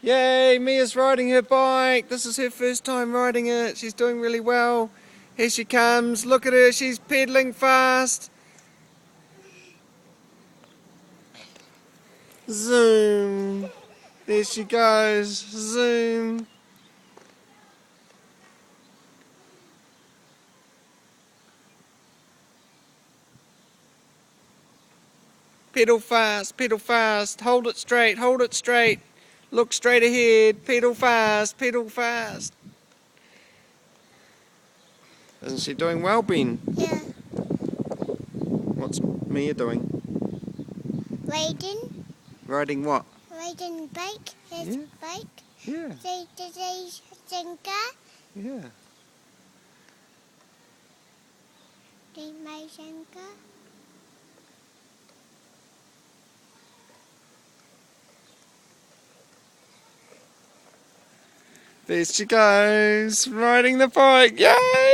Yay, Mia's riding her bike. This is her first time riding it. She's doing really well. Here she comes. Look at her. She's pedaling fast. Zoom. There she goes. Zoom. Pedal fast, pedal fast. Hold it straight, hold it straight. Look straight ahead. Pedal fast, pedal fast. Isn't she doing well, Ben? Yeah. What's Mia doing? Riding. Riding what? Riding bike. His Yeah. bike. Yeah. They singer. Yeah. They my singer. There she goes, riding the bike. Yay!